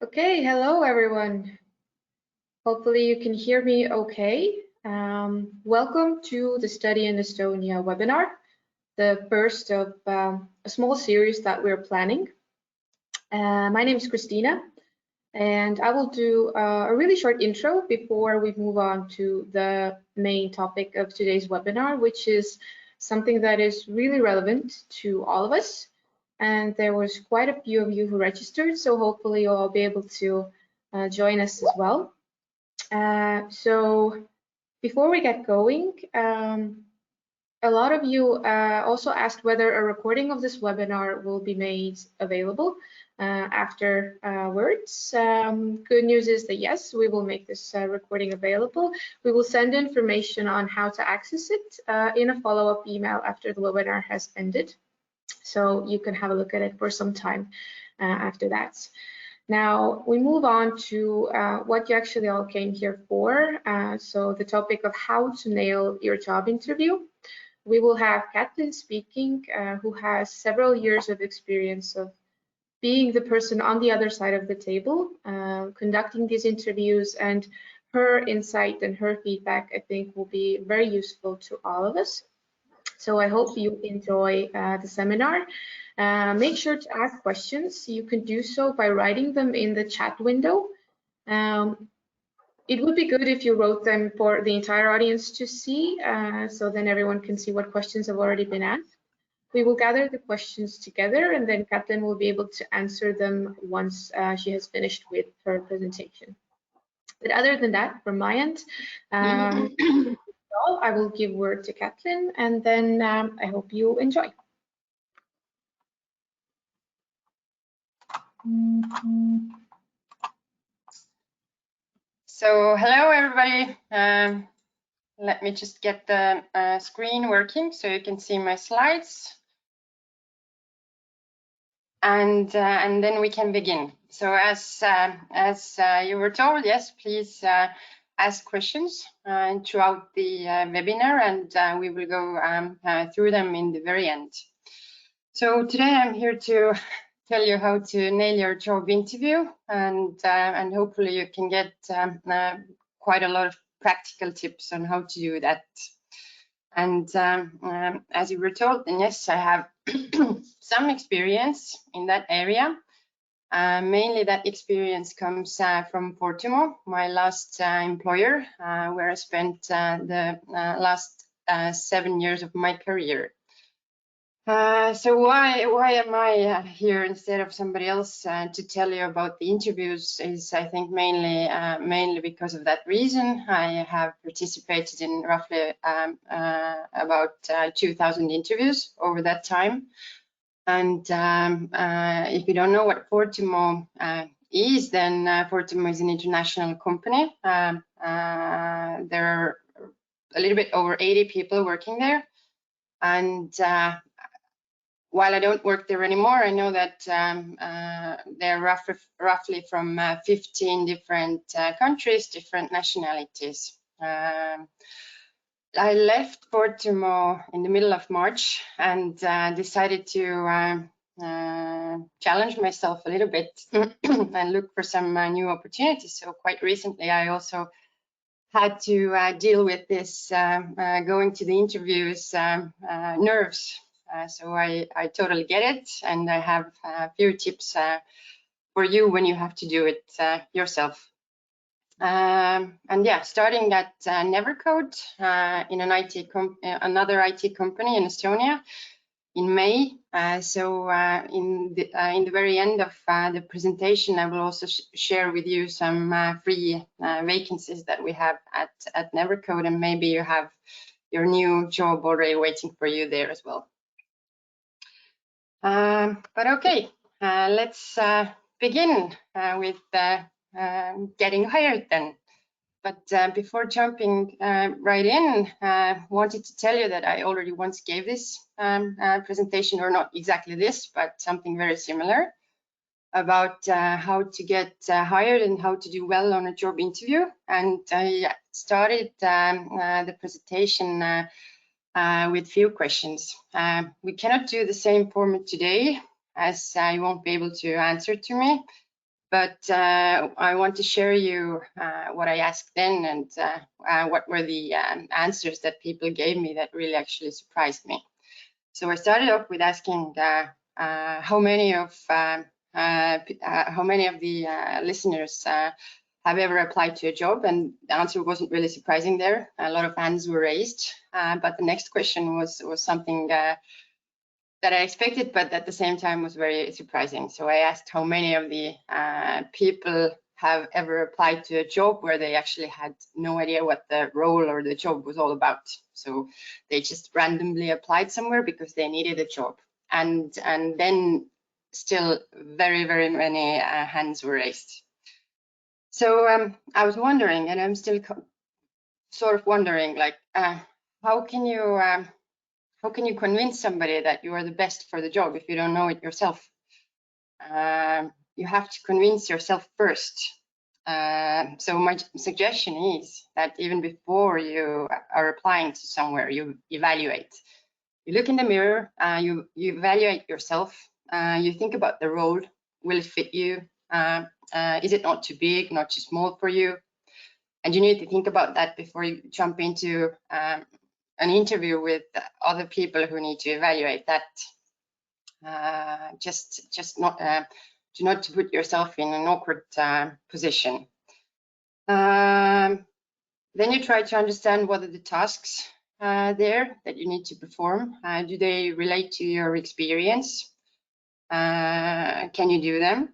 Okay, hello everyone. Hopefully you can hear me okay. Welcome to the Study in Estonia webinar, the first of a small series that we're planning. My name is Christina, and I will do a really short intro before we move on to the main topic of today's webinar, which is something that is really relevant to all of us. And there was quite a few of you who registered, so hopefully you'll all be able to join us as well. So before we get going, a lot of you also asked whether a recording of this webinar will be made available afterwards. Good news is that yes, we will make this recording available. We will send information on how to access it in a follow-up email after the webinar has ended. So you can have a look at it for some time after that. Now we move on to what you actually all came here for. So the topic of how to nail your job interview. We will have Katlin speaking, who has several years of experience of being the person on the other side of the table, conducting these interviews, and her insight and her feedback, I think, will be very useful to all of us. So I hope you enjoy the seminar. Make sure to ask questions. You can do so by writing them in the chat window. It would be good if you wrote them for the entire audience to see, so then everyone can see what questions have already been asked. We will gather the questions together, and then Katlin will be able to answer them once she has finished with her presentation. But other than that, from my end, I will give word to Katlin, and then I hope you enjoy. So hello everybody. Let me just get the screen working so you can see my slides, and then we can begin. So as you were told, yes, please ask questions throughout the webinar, and we will go through them in the very end. So today I'm here to tell you how to nail your job interview, and hopefully you can get quite a lot of practical tips on how to do that. And as you were told, and yes, I have some experience in that area. Mainly that experience comes from Fortumo, my last employer, where I spent the last 7 years of my career. So why am I here instead of somebody else to tell you about the interviews is, I think, mainly because of that reason. I have participated in roughly about 2,000 interviews over that time. And if you don't know what Fortumo is, then Fortumo is an international company. There are a little bit over 80 people working there. And while I don't work there anymore, I know that they're roughly from 15 different countries, different nationalities. I left Fortumo in the middle of March and decided to challenge myself a little bit and look for some new opportunities. So quite recently, I also had to deal with this going to the interviews nerves. So I totally get it, and I have a few tips for you when you have to do it yourself. And yeah, starting at Nevercode in another IT company in Estonia in May. So in the very end of the presentation, I will also share with you some free vacancies that we have at Nevercode, and maybe you have your new job already waiting for you there as well. But okay, let's begin with getting hired then. But before jumping right in, wanted to tell you that I already once gave this presentation, or not exactly this, but something very similar, about how to get hired and how to do well on a job interview. And I started the presentation with few questions. We cannot do the same format today, as you won't be able to answer to me. But I want to share you what I asked then and what were the answers that people gave me that really actually surprised me. So I started off with asking how many of the listeners have ever applied to a job, and the answer wasn't really surprising there. A lot of hands were raised, but the next question was something that I expected, but at the same time was very surprising. So I asked how many of the people have ever applied to a job where they actually had no idea what the role or the job was all about. So they just randomly applied somewhere because they needed a job. And then still very, very many hands were raised. So I was wondering, and I'm still sort of wondering, like, how can you convince somebody that you are the best for the job if you don't know it yourself? You have to convince yourself first. So my suggestion is that even before you are applying to somewhere, you evaluate. You look in the mirror, you evaluate yourself, you think about the role, will it fit you? Is it not too big, not too small for you? And you need to think about that before you jump into an interview with other people who need to evaluate that. Do not to put yourself in an awkward position. Then you try to understand what are the tasks there that you need to perform. Do they relate to your experience? Can you do them?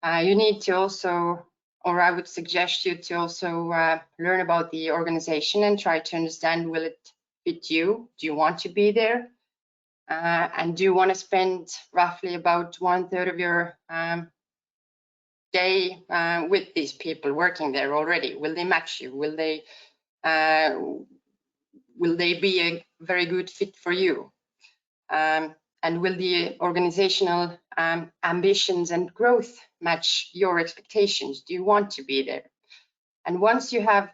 You need to also, or I would suggest you to also learn about the organization and try to understand, will it fit you? Do you want to be there? And do you want to spend roughly about 1/3 of your day with these people working there already? Will they match you? Will they be a very good fit for you? And will the organizational ambitions and growth match your expectations? Do you want to be there? And once you have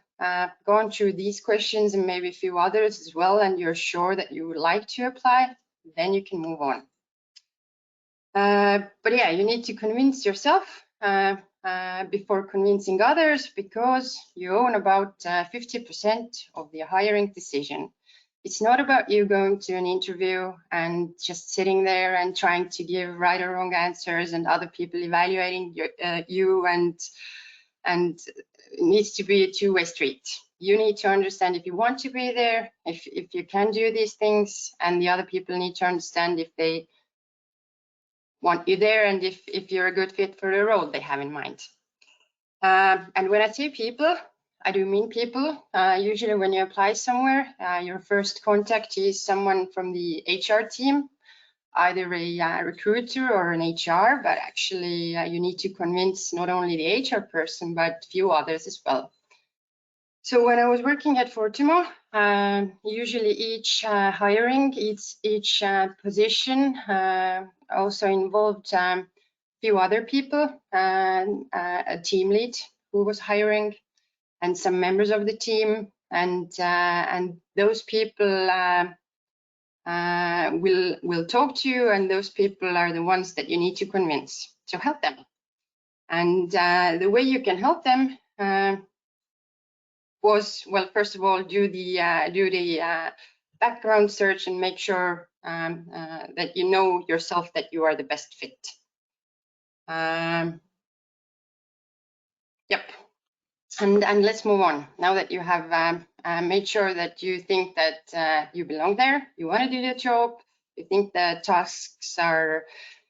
gone through these questions and maybe a few others as well, and you're sure that you would like to apply, then you can move on. But yeah, you need to convince yourself before convincing others, because you own about 50% of the hiring decision. It's not about you going to an interview and just sitting there and trying to give right or wrong answers and other people evaluating you, and it needs to be a two-way street. You need to understand if you want to be there, if you can do these things, and the other people need to understand if they want you there and if you're a good fit for the role they have in mind. And when I say people, I do mean people. Usually when you apply somewhere, your first contact is someone from the HR team, either a recruiter or an HR, but actually you need to convince not only the HR person, but a few others as well. So when I was working at Fortimo, usually each hiring, each position also involved few other people, a team lead who was hiring, and some members of the team, and those people will talk to you, and those people are the ones that you need to convince. So help them, and the way you can help them was, well, first of all, do the background search and make sure that you know yourself that you are the best fit. Yep. And let's move on. Now that you have made sure that you think that you belong there, you want to do the job, you think the tasks are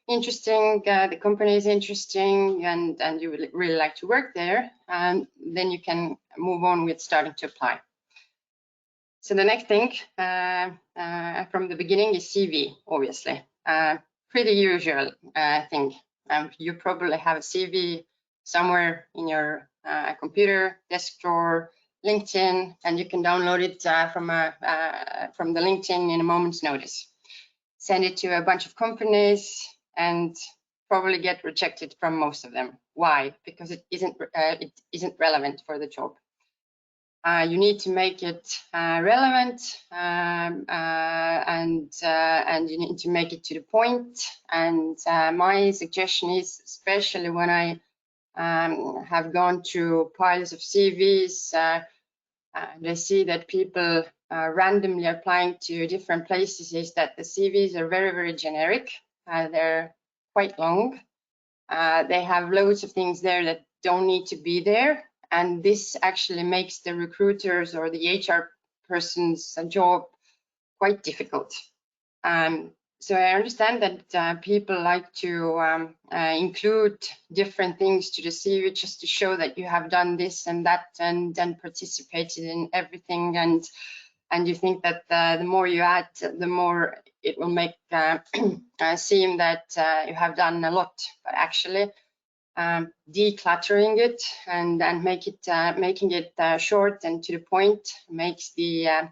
interesting, the company is interesting, and you would really like to work there, and then you can move on with starting to apply. So the next thing from the beginning is CV, obviously. Pretty usual thing. You probably have a CV somewhere in your computer, desk drawer, LinkedIn, and you can download it from the LinkedIn in a moment's notice. Send it to a bunch of companies and probably get rejected from most of them. Why? Because it isn't relevant for the job. You need to make it relevant, and you need to make it to the point. And my suggestion is, especially when I have gone through piles of CVs. They see that people randomly applying to different places is that the CVs are very, very generic. They're quite long. They have loads of things there that don't need to be there. And this actually makes the recruiters or the HR person's job quite difficult. So I understand that people like to include different things to the CV just to show that you have done this and that and participated in everything. And you think that the more you add, the more it will make seem that you have done a lot. But actually, decluttering it and making it short and to the point makes the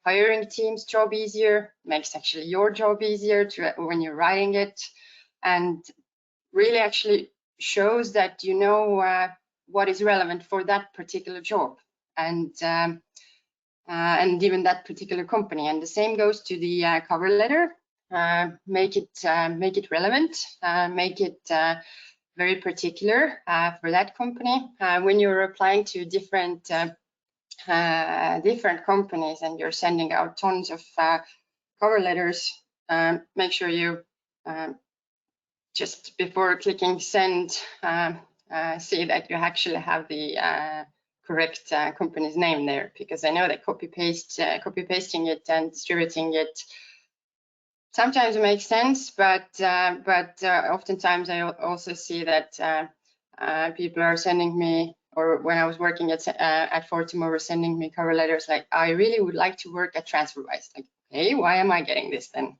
hiring team's job easier, makes actually your job easier when you're writing it, and really actually shows that you know what is relevant for that particular job and even that particular company. And the same goes to the cover letter. Make it relevant, make it very particular for that company. When you're applying to different companies and you're sending out tons of cover letters, make sure you just before clicking send see that you actually have the correct company's name there, because I know that copy pasting it and distributing it sometimes it makes sense, but oftentimes I also see that people are sending me, or when I was working at Fortum, were sending me cover letters like, I really would like to work at TransferWise. Like, hey, why am I getting this then?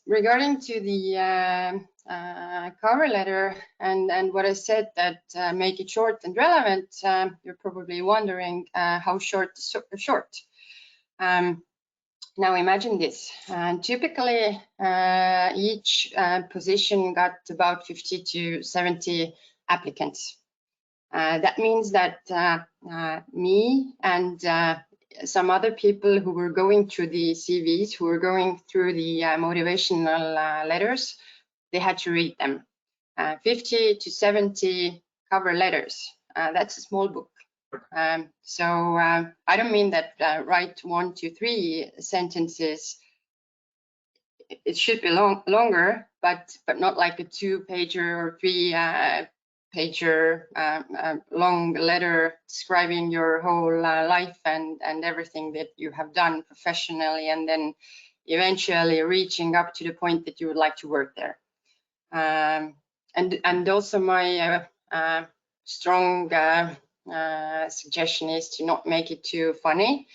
Regarding to the cover letter and what I said, that make it short and relevant, you're probably wondering how short is short. Now imagine this, typically each position got about 50 to 70 applicants. That means that me and some other people who were going through the CVs, who were going through the motivational letters, they had to read them. 50 to 70 cover letters, that's a small book. So I don't mean that write 1, 2, 3 sentences. It should be longer, but not like a 2-pager or 3-pager long letter describing your whole life and everything that you have done professionally, and then eventually reaching up to the point that you would like to work there. And also my strong suggestion is to not make it too funny.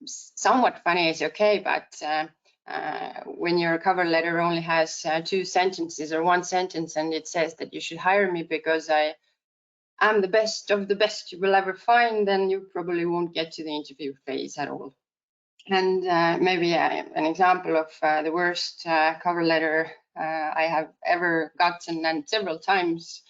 Somewhat funny is okay, but when your cover letter only has 2 sentences or 1 sentence and it says that you should hire me because I am the best of the best you will ever find, then you probably won't get to the interview phase at all. And maybe an example of the worst cover letter I have ever gotten, and several times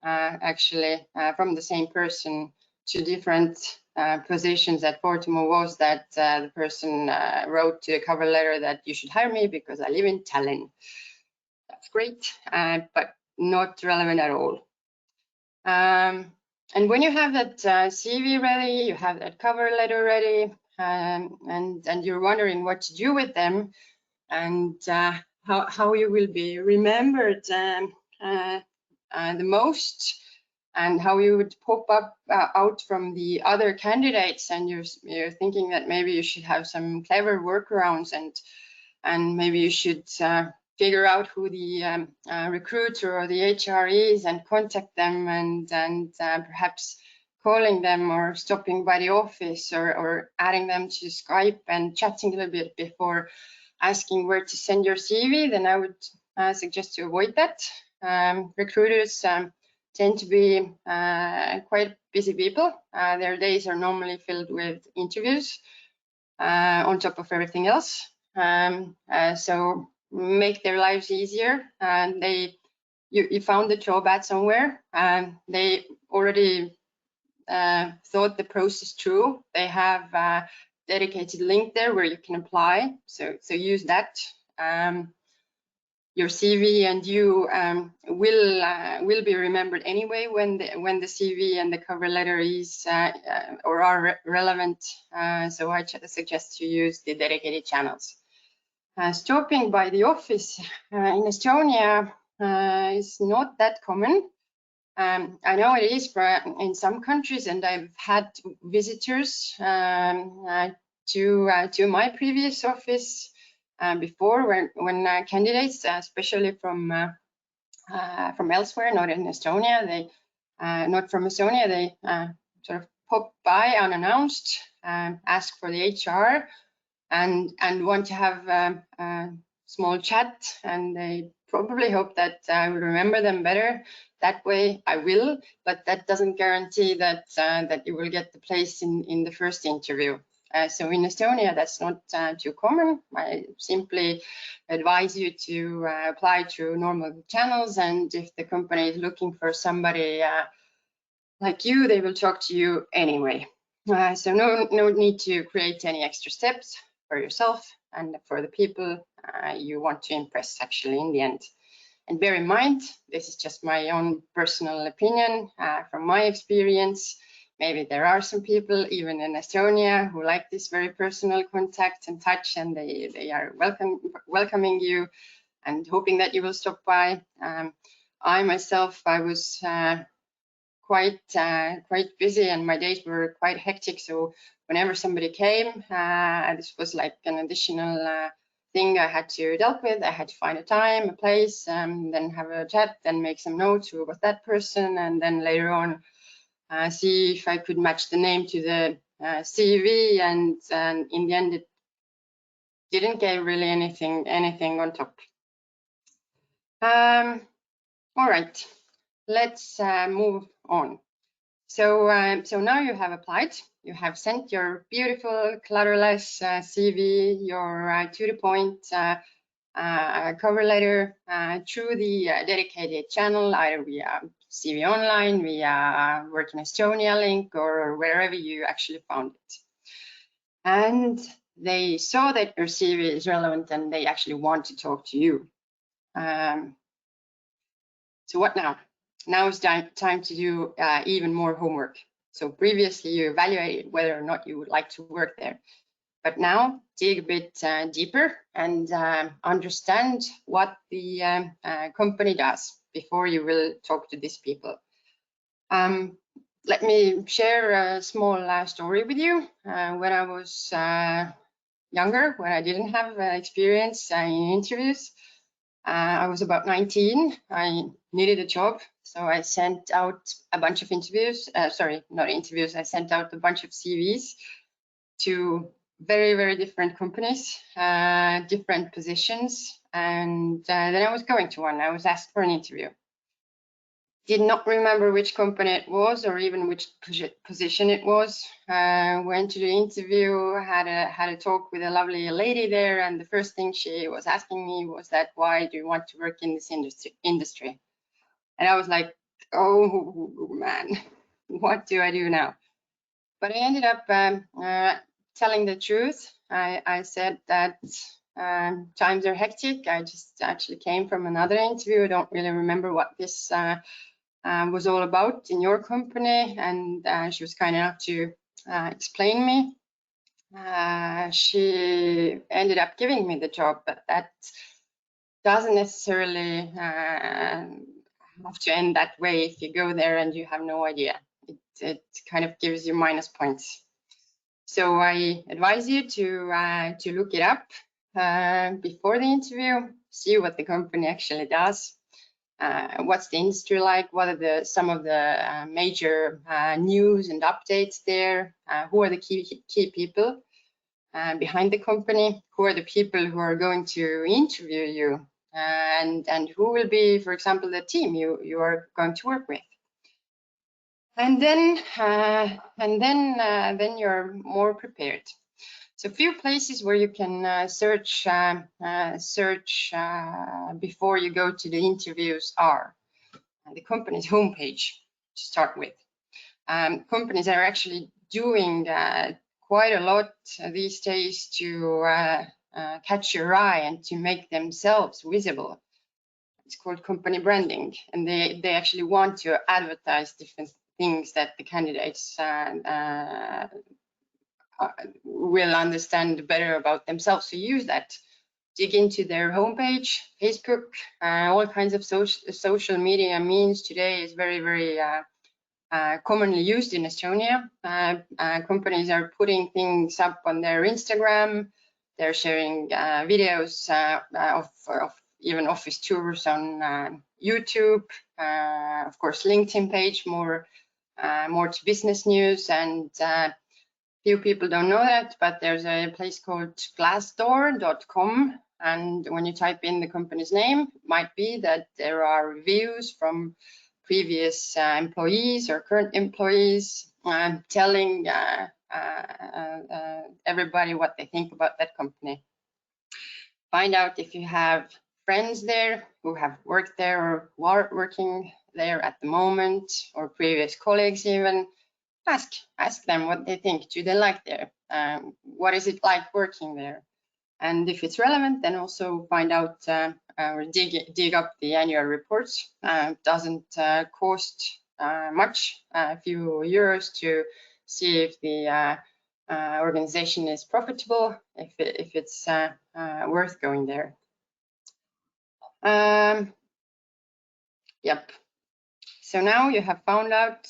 actually from the same person to different positions at Fortum, was that the person wrote to a cover letter that you should hire me because I live in Tallinn. That's great, but not relevant at all. And when you have that CV ready, you have that cover letter ready, and you're wondering what to do with them and how you will be remembered the most, and how you would pop up out from the other candidates, and you're thinking that maybe you should have some clever workarounds, and maybe you should figure out who the recruiter or the HR is and contact them, and perhaps calling them or stopping by the office or adding them to Skype and chatting a little bit before asking where to send your CV. Then I would suggest to avoid that. Recruiters tend to be quite busy people. Their days are normally filled with interviews on top of everything else. So make their lives easier. And you found the job ad somewhere, and they already thought the process through. They have a dedicated link there where you can apply. So use that. your CV and you will be remembered anyway when the CV and the cover letter is or are relevant. So I suggest you use the dedicated channels. Stopping by the office in Estonia is not that common. I know it is in some countries, and I've had visitors to my previous office before, when candidates, especially from elsewhere, not in Estonia, not from Estonia, they sort of pop by unannounced, ask for the HR, and want to have a small chat, and they probably hope that I will remember them better. That way I will, but that doesn't guarantee that that you will get the place in the first interview. So in Estonia, that's not too common. I simply advise you to apply through normal channels, and if the company is looking for somebody like you, they will talk to you anyway. So no need to create any extra steps for yourself and for the people you want to impress actually in the end. And bear in mind, this is just my own personal opinion from my experience. Maybe there are some people even in Estonia who like this very personal contact and touch, and they are welcoming you and hoping that you will stop by. I myself, I was quite busy, and my days were quite hectic. So whenever somebody came, this was like an additional thing I had to deal with. I had to find a time, a place, then have a chat, then make some notes about that person, and then later on see if I could match the name to the CV. And in the end, it didn't get really anything on top. All right, let's move on. So now you have applied, you have sent your beautiful clutterless CV, your to the point cover letter through the dedicated channel, either via CV Online, via Work in Estonia link, or wherever you actually found it. And they saw that your CV is relevant and they actually want to talk to you. So what now? Now is time to do even more homework. So previously you evaluated whether or not you would like to work there, but now dig a bit deeper and understand what the company does before you will talk to these people. Let me share a small story with you. When I was younger, when I didn't have experience in interviews, I was about 19. I needed a job, so I sent out a bunch of interviews. Sorry, not interviews. I sent out a bunch of CVs to very different companies, different positions, and then I was going to one. I was asked for an interview. Did not remember which company it was or even which position it was. Went to the interview, had a talk with a lovely lady there, and the first thing she was asking me was that, why do you want to work in this industry? And I was like, oh man, what do I do now? But I ended up telling the truth. I said that times are hectic. I just actually came from another interview. I don't really remember what this was all about in your company, and she was kind enough to explain me. She ended up giving me the job, but that doesn't necessarily have to end that way if you go there and you have no idea. It kind of gives you minus points. So I advise you to look it up before the interview, see what the company actually does. What's the industry like? What are some of the major news and updates there? Who are the key people behind the company? Who are the people who are going to interview you? And who will be, for example, the team you are going to work with? And then you're more prepared. So a few places where you can search before you go to the interviews are the company's homepage to start with. Companies are actually doing quite a lot these days to catch your eye and to make themselves visible. it's called company branding, and they actually want to advertise different things that the candidates will understand better about themselves. So use that. Dig into their homepage, Facebook, all kinds of social media means today is very commonly used in Estonia. Companies are putting things up on their Instagram. They're sharing videos of even office tours on YouTube. Of course, LinkedIn page, more to business news, and few people don't know that, but there's a place called glassdoor.com, and when you type in the company's name, it might be that there are reviews from previous employees or current employees telling everybody what they think about that company. Find out if you have friends there who have worked there or who are working there at the moment, or previous colleagues even. Ask them what they think. Do they like there? What is it like working there? And if it's relevant, then also find out or dig up the annual reports. Doesn't cost much, a few euros, to see if the organization is profitable, if it's worth going there. Yep. So now you have found out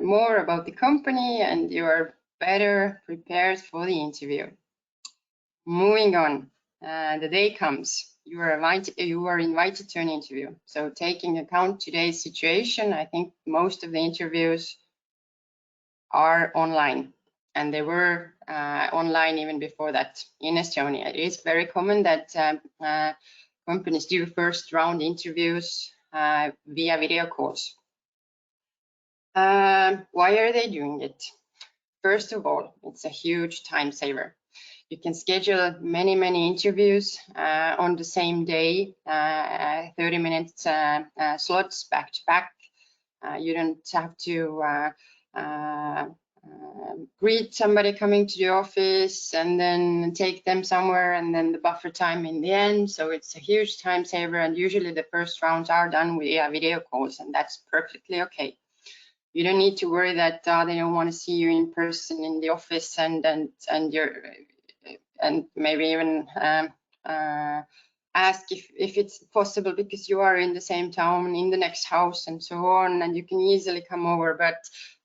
more about the company, and you are better prepared for the interview. Moving on, the day comes. You are invited to an interview. So taking account today's situation, I think most of the interviews are online, and they were online even before that in Estonia. It is very common that companies do first round interviews via video calls. Why are they doing it? First of all, it's a huge time saver. You can schedule many interviews on the same day, 30 minutes slots back to back. You don't have to greet somebody coming to the office and then take them somewhere and then the buffer time in the end. So it's a huge time saver, and usually the first rounds are done via video calls, and that's perfectly okay. You don't need to worry that they don't want to see you in person in the office, and maybe even ask if it's possible, because you are in the same town, in the next house, and so on, and you can easily come over. But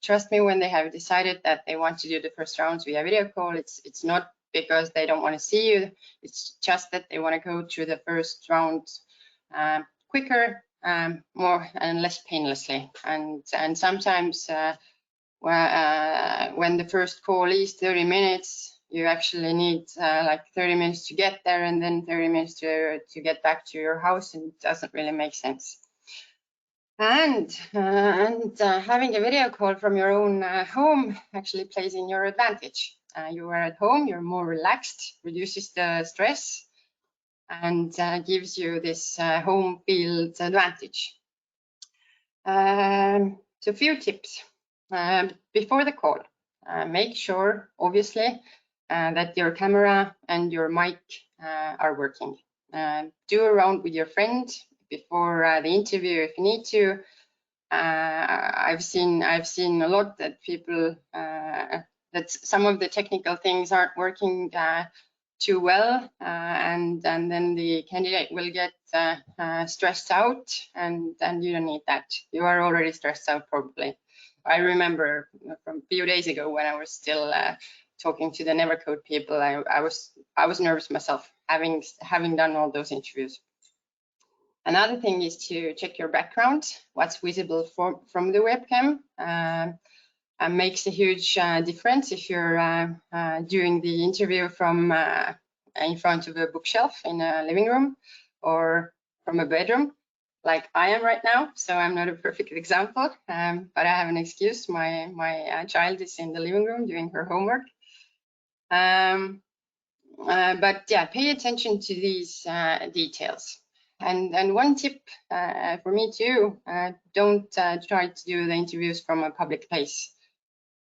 trust me, when they have decided that they want to do the first rounds via video call, it's not because they don't want to see you. It's just that they want to go through the first round quicker, more and less painlessly. And sometimes when the first call is 30 minutes, you actually need like 30 minutes to get there, and then 30 minutes to get back to your house, and it doesn't really make sense. And having a video call from your own home actually plays in your advantage. You are at home, you're more relaxed, reduces the stress, and gives you this home field advantage. So a few tips before the call. Make sure, obviously, that your camera and your mic are working. Do a round with your friend before the interview if you need to. I've seen a lot that people that some of the technical things aren't working too well, and then the candidate will get stressed out, and you don't need that. You are already stressed out probably. I remember from a few days ago when I was still talking to the Nevercode people, I was nervous myself, having done all those interviews. Another thing is to check your background, what's visible from the webcam. Makes a huge difference if you're doing the interview from in front of a bookshelf in a living room or from a bedroom, like I am right now. So I'm not a perfect example, but I have an excuse. My child is in the living room doing her homework. But yeah, pay attention to these details. And one tip for me too, don't try to do the interviews from a public place.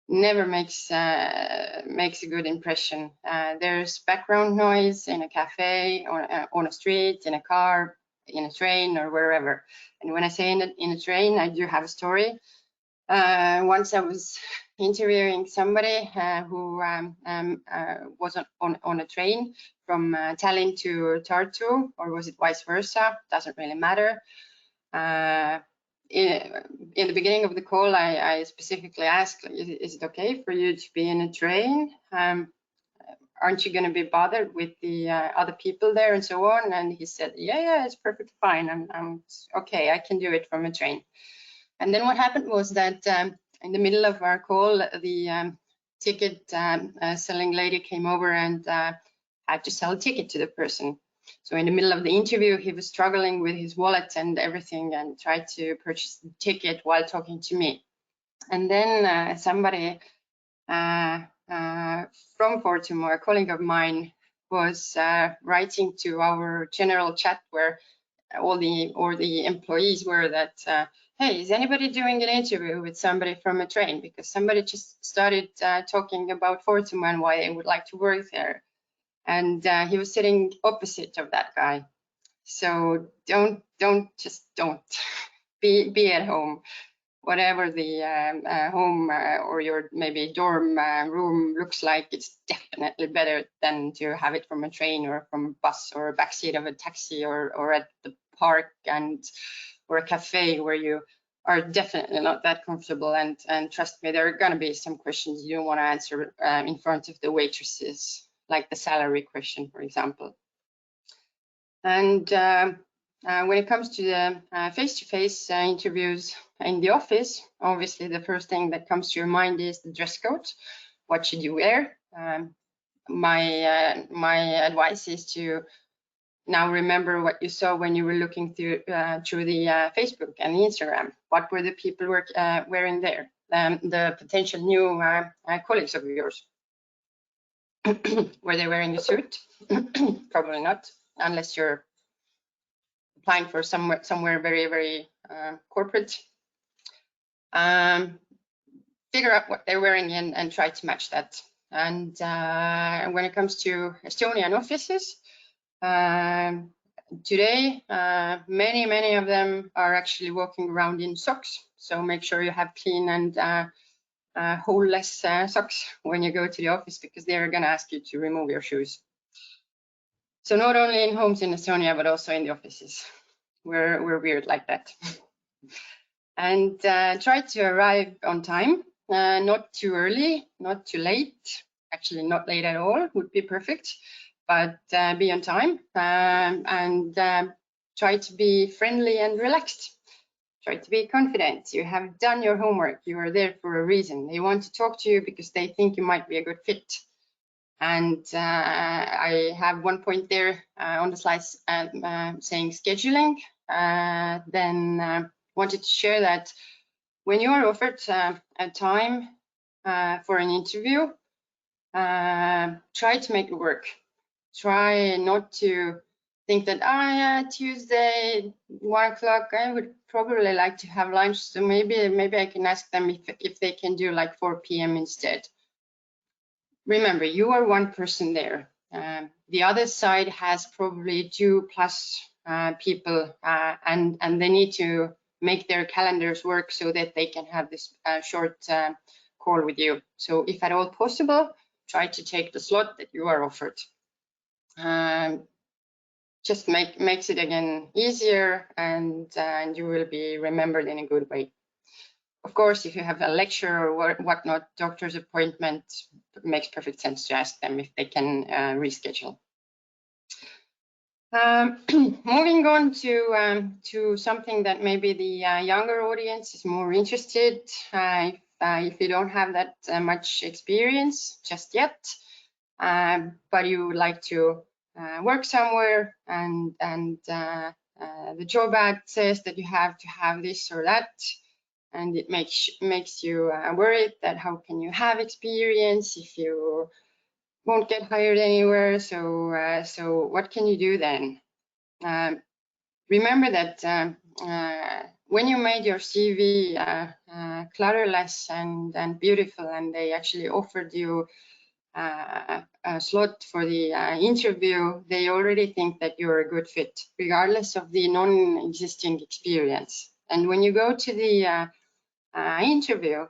never makes a good impression. There's background noise in a cafe, on a street, in a car, in a train, or wherever. And when I say in a train, I do have a story. Once I was interviewing somebody who was on a train from Tallinn to Tartu, or was it vice versa? Doesn't really matter. In the beginning of the call, I specifically asked, is it okay for you to be in a train? Aren't you going to be bothered with the other people there and so on? And he said, yeah, it's perfectly fine. I'm okay, I can do it from a train. And then what happened was that in the middle of our call, the ticket selling lady came over and had to sell a ticket to the person. So in the middle of the interview, he was struggling with his wallet and everything and tried to purchase the ticket while talking to me. And then somebody from Fortum, a colleague of mine, was writing to our general chat where all the employees were that, hey, is anybody doing an interview with somebody from a train? Because somebody just started talking about Fortum and why they would like to work there. And he was sitting opposite of that guy. So don't be at home. Whatever the home or your maybe dorm room looks like, it's definitely better than to have it from a train or from a bus or a backseat of a taxi or at the park or a cafe where you are definitely not that comfortable. And trust me, there are going to be some questions you don't want to answer in front of the waitresses, like the salary question, for example. And when it comes to the face-to-face interviews in the office, obviously the first thing that comes to your mind is the dress code. What should you wear? My advice is to now remember what you saw when you were looking through the Facebook and the Instagram. What were the people wearing there? The potential new colleagues of yours. Were they wearing a suit? Probably not, unless you're applying for somewhere very, very corporate. Figure out what they're wearing and try to match that. And when it comes to Estonian offices, today, many of them are actually walking around in socks. So make sure you have clean and holeless socks when you go to the office, because they're going to ask you to remove your shoes. So not only in homes in Estonia, but also in the offices. We're weird like that. And try to arrive on time, not too early, not too late. Actually, not late at all would be perfect, but be on time and try to be friendly and relaxed. Try to be confident. You have done your homework. You are there for a reason. They want to talk to you because they think you might be a good fit. And I have one point there on the slides saying scheduling. Then wanted to share that when you are offered a time for an interview, try to make it work. Try not to think that, Tuesday, 1 o'clock, I would probably like to have lunch, so maybe I can ask them if they can do like 4 p.m. instead. Remember, you are one person there. The other side has probably 2+ people, and they need to make their calendars work so that they can have this short call with you. So if at all possible, try to take the slot that you are offered. Just makes it again easier, and you will be remembered in a good way. Of course, if you have a lecture or whatnot, doctor's appointment, it makes perfect sense to ask them if they can reschedule. Moving on to something that maybe the younger audience is more interested. If you don't have that much experience just yet, but you would like to work somewhere, and the job ad says that you have to have this or that, and it makes you worried that how can you have experience if you won't get hired anywhere. So what can you do then? Remember that when you made your CV colorless and beautiful, and they actually offered you a slot for the interview, they already think that you're a good fit, regardless of the non-existing experience. And when you go to the interview,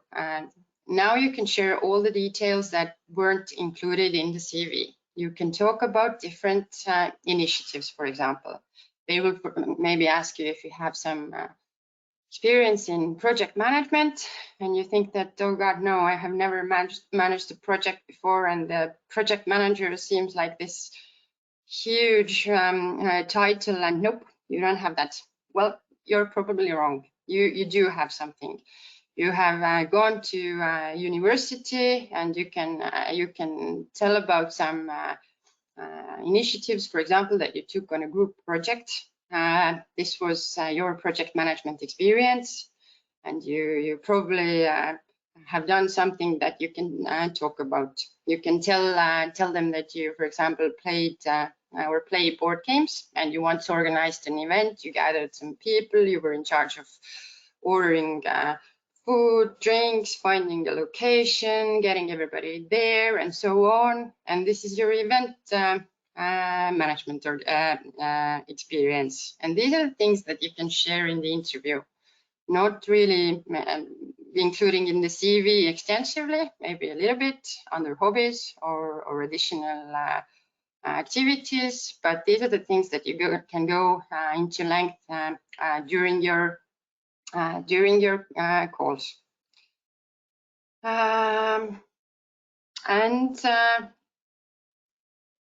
now you can share all the details that weren't included in the CV. You can talk about different initiatives, for example. They will maybe ask you if you have some experience in project management, and you think that, oh God, no, I have never managed a project before, and the project manager seems like this huge title, and nope, you don't have that. Well, you're probably wrong. You do have something. You have gone to university, and you can tell about some initiatives, for example, that you took on a group project. This was your project management experience, and you probably have done something that you can talk about. You can tell them that you, for example, played or play board games, and you once organized an event. You gathered some people. You were in charge of ordering food, drinks, finding the location, getting everybody there, and so on. And this is your event management or experience. And these are the things that you can share in the interview, not really including in the CV extensively, maybe a little bit under hobbies or additional activities, but these are the things that you can go into length during your calls. And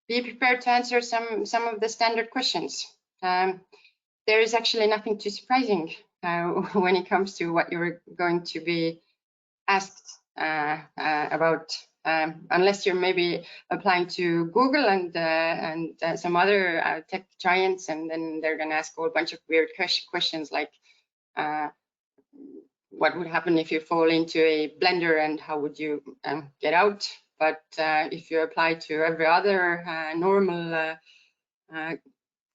be prepared to answer some of the standard questions. There is actually nothing too surprising when it comes to what you're going to be asked about, unless you're maybe applying to Google and some other tech giants, and then they're going to ask a whole bunch of weird questions like, what would happen if you fall into a blender and how would you get out? But if you apply to every other normal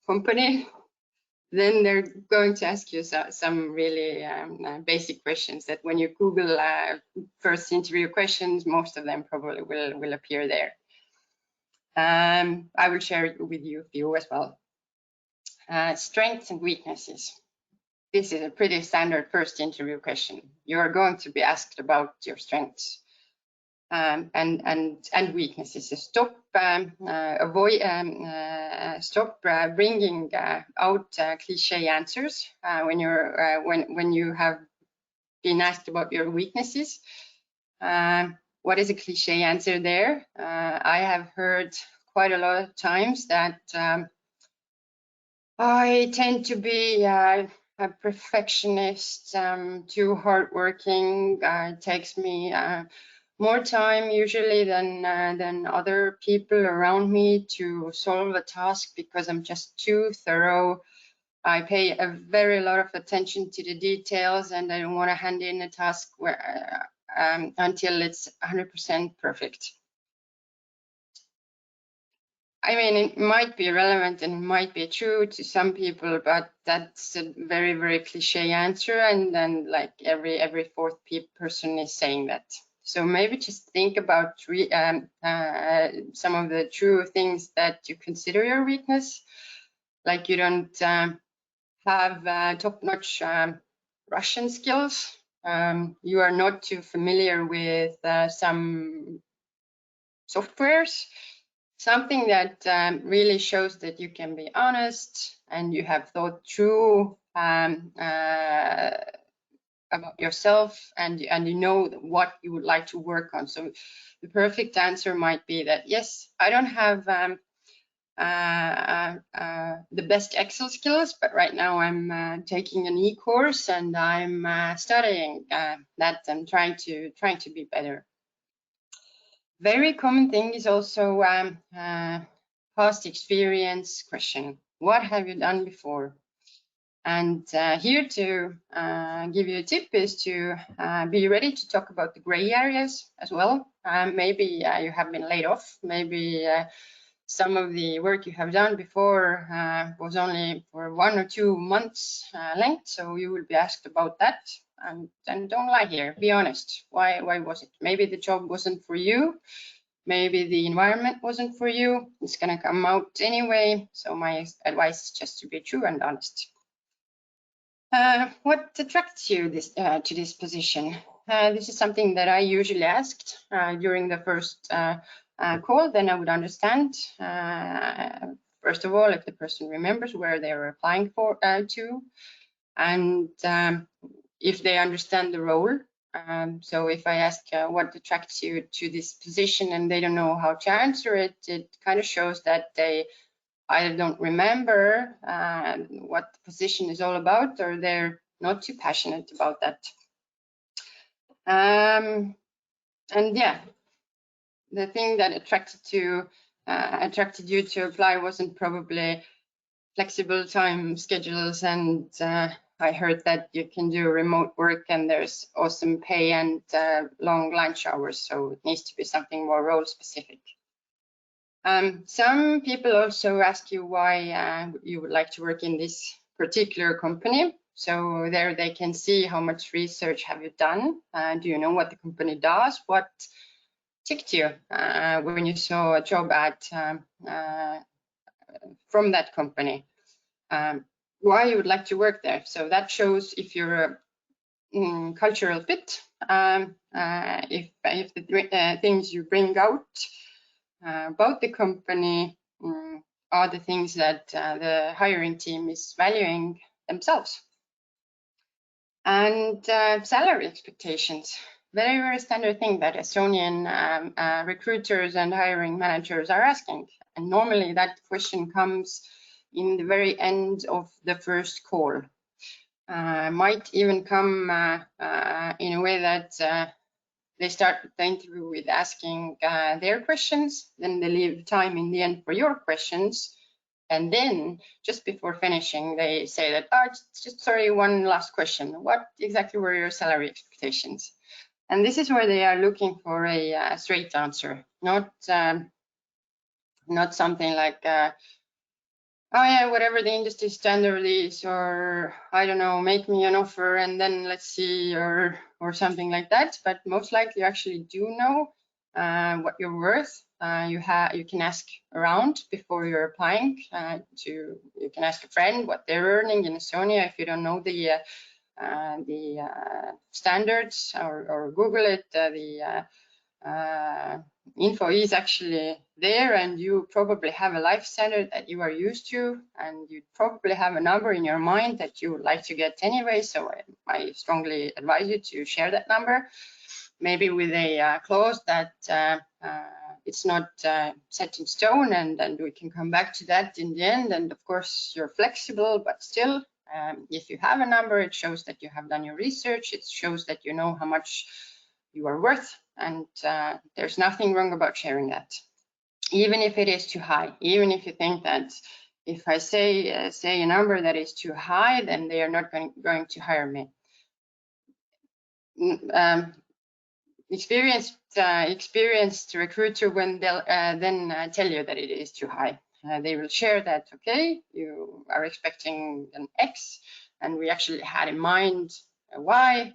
company, then they're going to ask you some really basic questions that when you Google first interview questions, most of them probably will appear there. I will share with you a few as well. Strengths and weaknesses. This is a pretty standard first interview question. You're going to be asked about your strengths and weaknesses. So stop stop bringing out cliche answers when you have been asked about your weaknesses. What is a cliche answer there? I have heard quite a lot of times that I tend to be a perfectionist, too hardworking. It takes me more time usually than other people around me to solve a task because I'm just too thorough. I pay a very lot of attention to the details, and I don't want to hand in a task where until it's 100% perfect. I mean, it might be relevant and it might be true to some people, but that's a very, very cliche answer. And then like every fourth person is saying that. So maybe just think about some of the true things that you consider your weakness. Like you don't have top-notch Russian skills. You are not too familiar with some softwares. Something that really shows that you can be honest and you have thought through about yourself and you know what you would like to work on. So the perfect answer might be that, yes, I don't have the best Excel skills, but right now I'm taking an e-course and I'm studying that and trying to be better. Very common thing is also past experience question. What have you done before? And here to give you a tip is to be ready to talk about the gray areas as well. Maybe you have been laid off. Maybe some of the work you have done before was only for 1 or 2 months length, so you will be asked about that. And don't lie here, be honest. Why was it? Maybe the job wasn't for you, maybe the environment wasn't for you. It's gonna come out anyway, so my advice is just to be true and honest. What attracts you to this position? This is something that I usually asked during the first call, then I would understand, first of all, if the person remembers where they were applying for to, and if they understand the role. So if I ask what attracts you to this position and they don't know how to answer it, it kind of shows that they either don't remember what the position is all about, or they're not too passionate about that. And yeah, the thing that attracted you to apply wasn't probably flexible time schedules, and I heard that you can do remote work and there's awesome pay and long lunch hours, so it needs to be something more role specific. Some people also ask you why you would like to work in this particular company. So there they can see how much research have you done. Do you know what the company does? What ticked you when you saw a job ad from that company? Why you would like to work there? So that shows if you're a cultural fit, if the things you bring out about the company are the things that the hiring team is valuing themselves. And salary expectations, very, very standard thing that Estonian recruiters and hiring managers are asking. And normally that question comes in the very end of the first call. Might even come in a way that they start the interview with asking their questions, then they leave time in the end for your questions. And then just before finishing, they say that, oh, just sorry, one last question. What exactly were your salary expectations? And this is where they are looking for a straight answer, not something like, oh yeah, whatever the industry standard is, or I don't know, make me an offer and then let's see, or something like that. But most likely you actually do know what you're worth. You can ask around before you're applying. You can ask a friend what they're earning in Estonia if you don't know the standards, or Google it. The info is actually there, and you probably have a life standard that you are used to, and you probably have a number in your mind that you would like to get anyway. So I strongly advise you to share that number, maybe with a clause that it's not set in stone, and we can come back to that in the end. And of course you're flexible, but still, if you have a number, it shows that you have done your research. It shows that you know how much you are worth, and there's nothing wrong about sharing that, even if it is too high. Even if you think that if I say a number that is too high, then they are not going to hire me. Experienced recruiter, when they'll then tell you that it is too high, they will share that, okay, you are expecting an X, and we actually had in mind a Y,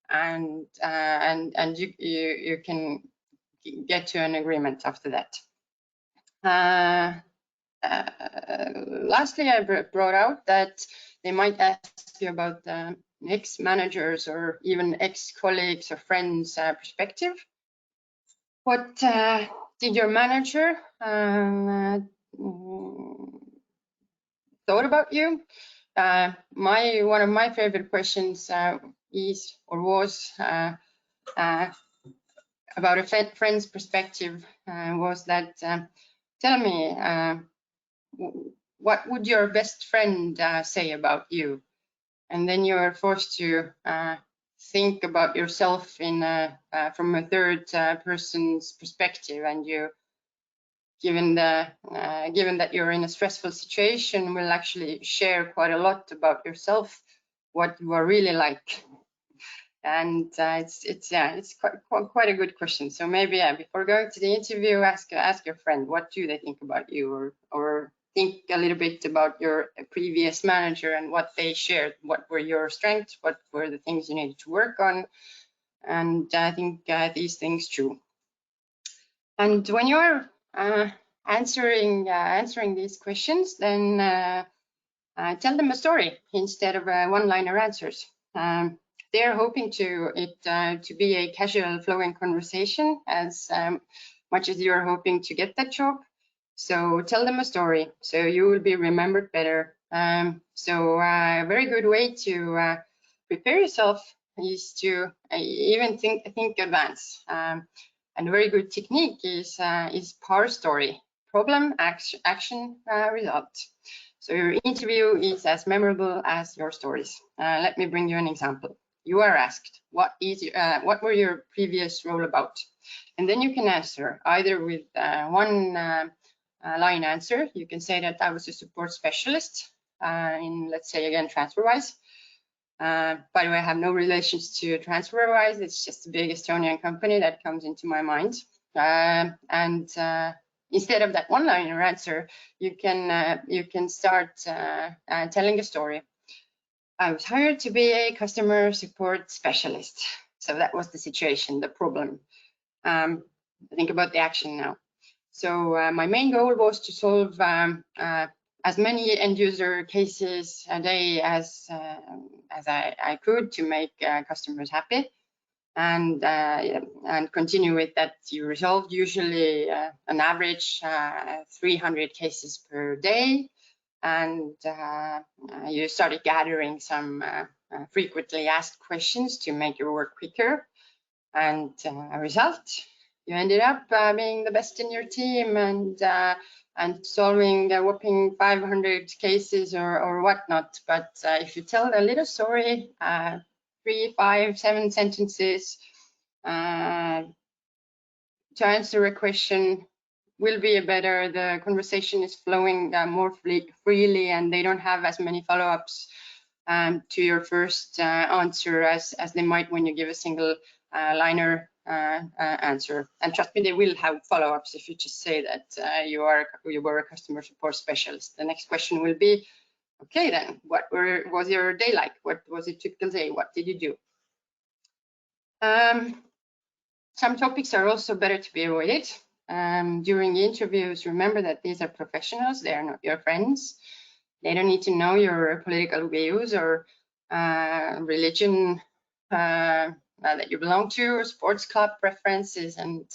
and you can get to an agreement after that. Lastly, I brought out that they might ask you about ex-managers or even ex-colleagues or friends' perspective. What did your manager thought about you? One of my favorite questions is or was about a friend's perspective, was that tell me, what would your best friend say about you? And then you are forced to think about yourself in from a third person's perspective, and you, given that you're in a stressful situation, will actually share quite a lot about yourself, what you are really like. And it's quite a good question. So maybe before going to the interview, ask your friend, what do they think about you, or think a little bit about your previous manager and what they shared. What were your strengths? What were the things you needed to work on? And I think these things true. And when you're answering these questions, then tell them a story instead of one-liner answers. They're hoping to be a casual flowing conversation as much as you're hoping to get that job. So tell them a story so you will be remembered better. So a very good way to prepare yourself is to even think advance. And a very good technique is power story: problem, action, result. So your interview is as memorable as your stories. Let me bring you an example. You are asked, what were your previous role about? And then you can answer either with one line answer. You can say that I was a support specialist in, let's say again, TransferWise. By the way, I have no relations to TransferWise. It's just a big Estonian company that comes into my mind. Instead of that one-liner answer, you can start telling a story. I was hired to be a customer support specialist. So that was the situation, the problem. Think about the action now. So my main goal was to solve as many end-user cases a day as I could to make customers happy. And continue with that. You resolved usually an average 300 cases per day, and you started gathering some frequently asked questions to make your work quicker. And a result, you ended up being the best in your team and solving a whopping 500 cases or whatnot. But if you tell a little story, 3, 5, 7 sentences to answer a question will be better. The conversation is flowing more freely, and they don't have as many follow-ups to your first answer as they might when you give a single liner answer. And trust me, they will have follow-ups if you just say that you were a customer support specialist. The next question will be, okay, then what was your day like? What was a typical day? What did you do? Some topics are also better to be avoided. During the interviews, remember that these are professionals. They are not your friends. They don't need to know your political views or religion that you belong to, or sports club preferences, and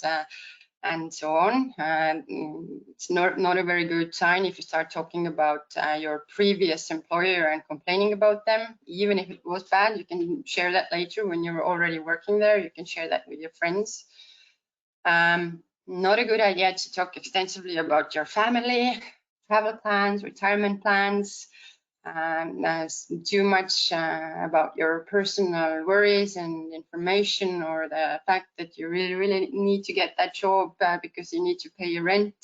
so on. It's not a very good sign if you start talking about your previous employer and complaining about them. Even if it was bad, you can share that later when you're already working there. You can share that with your friends. Not a good idea to talk extensively about your family, travel plans, retirement plans, too much about your personal worries and information, or the fact that you really need to get that job because you need to pay your rent,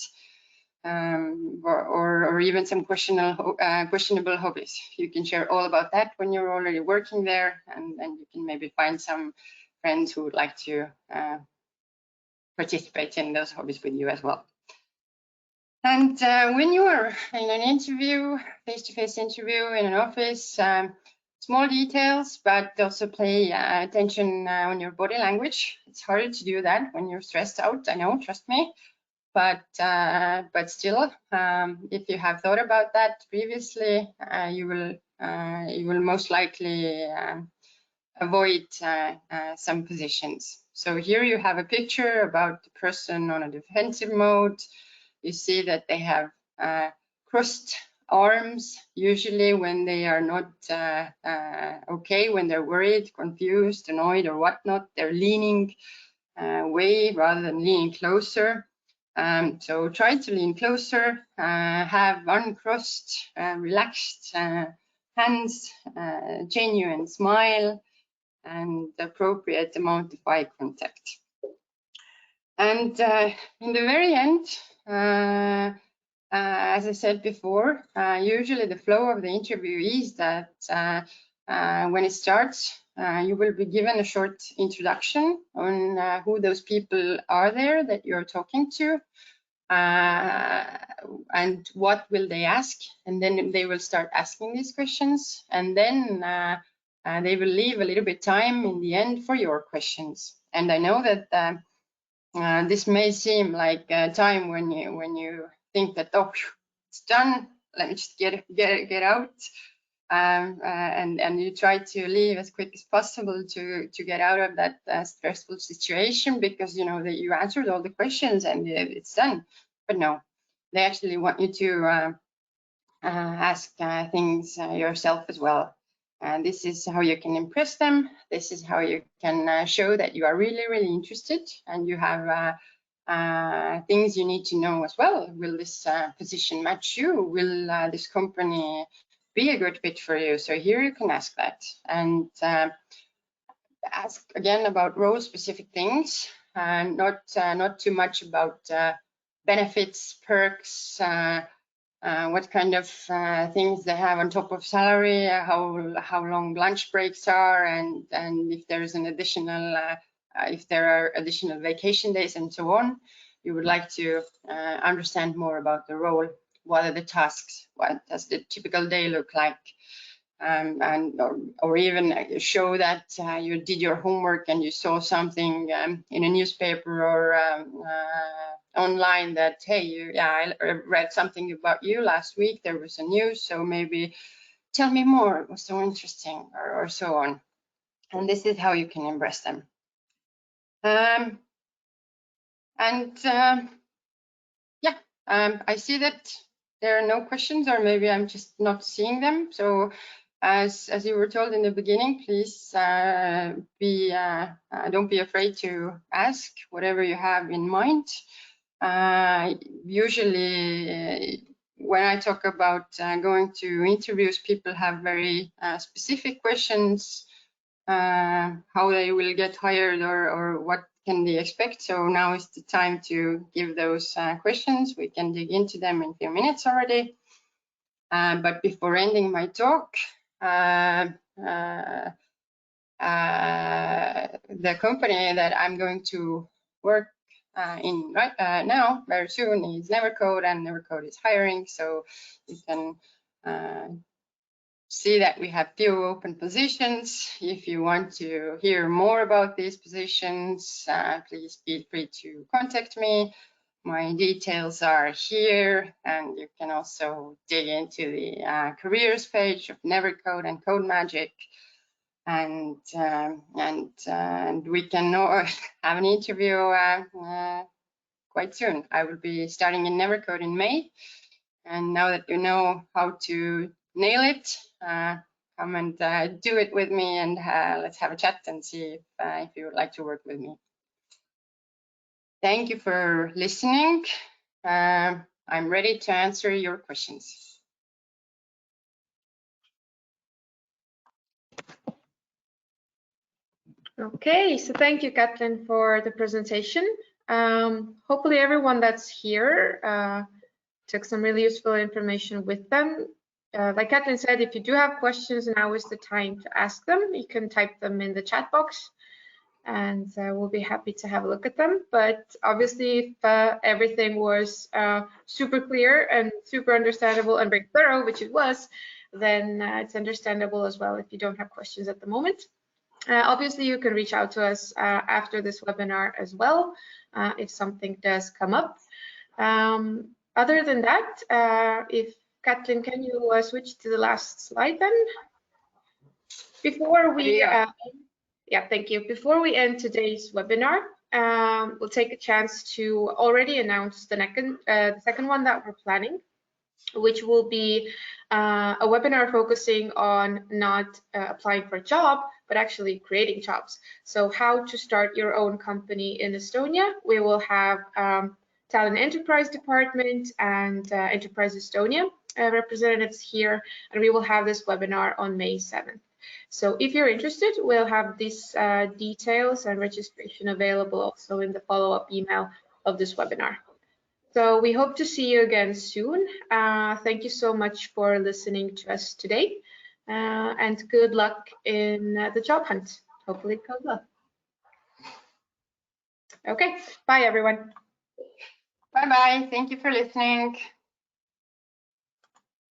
or even some questionable hobbies. You can share all about that when you're already working there, and you can maybe find some friends who would like to participate in those hobbies with you as well. And when you are in an interview, face-to-face interview in an office, small details, but also pay attention on your body language. It's harder to do that when you're stressed out, I know, trust me. But still, if you have thought about that previously, you will most likely avoid some positions. So here you have a picture about the person on a defensive mode. You see that they have crossed arms, usually when they are not okay, when they're worried, confused, annoyed, or whatnot. They're leaning away rather than leaning closer. So try to lean closer, have uncrossed, relaxed hands, genuine smile, and appropriate amount of eye contact. And in the very end, as I said before, usually the flow of the interview is that when it starts, you will be given a short introduction on who those people are there that you're talking to, and what will they ask, and then they will start asking these questions, and then they will leave a little bit time in the end for your questions. And I know that this may seem like a time when you think that, oh, it's done, let me just get out, and you try to leave as quick as possible to get out of that stressful situation, because you know that you answered all the questions and it's done. But no, they actually want you to ask things yourself as well. And this is how you can impress them. This is how you can show that you are really interested, and you have things you need to know as well. Will this position match you? Will this company be a good fit for you? So here you can ask that, and ask again about role-specific things, and not too much about benefits, perks, what kind of things they have on top of salary, how long lunch breaks are, and if there's an additional if there are additional vacation days and so on. You would like to understand more about the role. What are the tasks? What does the typical day look like? And or even show that you did your homework and you saw something in a newspaper or online that, hey, I read something about you last week, there was a news, so maybe tell me more, it was so interesting, or so on. And this is how you can impress them. I see that there are no questions, or maybe I'm just not seeing them. So as you were told in the beginning, please don't be afraid to ask whatever you have in mind. Usually when I talk about going to interviews, people have very specific questions, how they will get hired, or what can they expect. So now is the time to give those questions. We can dig into them in a few minutes already. But before ending my talk, the company that I'm going to work in right now very soon is Nevercode, and Nevercode is hiring. So you can see that we have few open positions. If you want to hear more about these positions, please feel free to contact me. My details are here, and you can also dig into the careers page of Nevercode and Code Magic, and we can have an interview quite soon. I will be starting in Nevercode in May, and now that you know how to nail it, come and do it with me, and let's have a chat and see if you would like to work with me. Thank you for listening. I'm ready to answer your questions. Okay, so thank you, Katlin, for the presentation. Hopefully everyone that's here took some really useful information with them. Like Katlin said, if you do have questions, now is the time to ask them. You can type them in the chat box, and we'll be happy to have a look at them. But obviously, if everything was super clear and super understandable and very thorough, which it was, then it's understandable as well if you don't have questions at the moment. Obviously, you can reach out to us after this webinar as well, if something does come up. Other than that, if Katlin, can you switch to the last slide then? Before we, yeah, thank you. Before we end today's webinar, we'll take a chance to already announce the second one that we're planning, which will be a webinar focusing on not applying for a job, but actually creating jobs. So how to start your own company in Estonia. We will have Talent Enterprise Department and Enterprise Estonia representatives here, and we will have this webinar on May 7th. So if you're interested, we'll have these details and registration available also in the follow-up email of this webinar. So we hope to see you again soon. Thank you so much for listening to us today. and good luck in the job hunt. Hopefully it goes well. Okay, bye everyone. Bye-bye. Thank you for listening.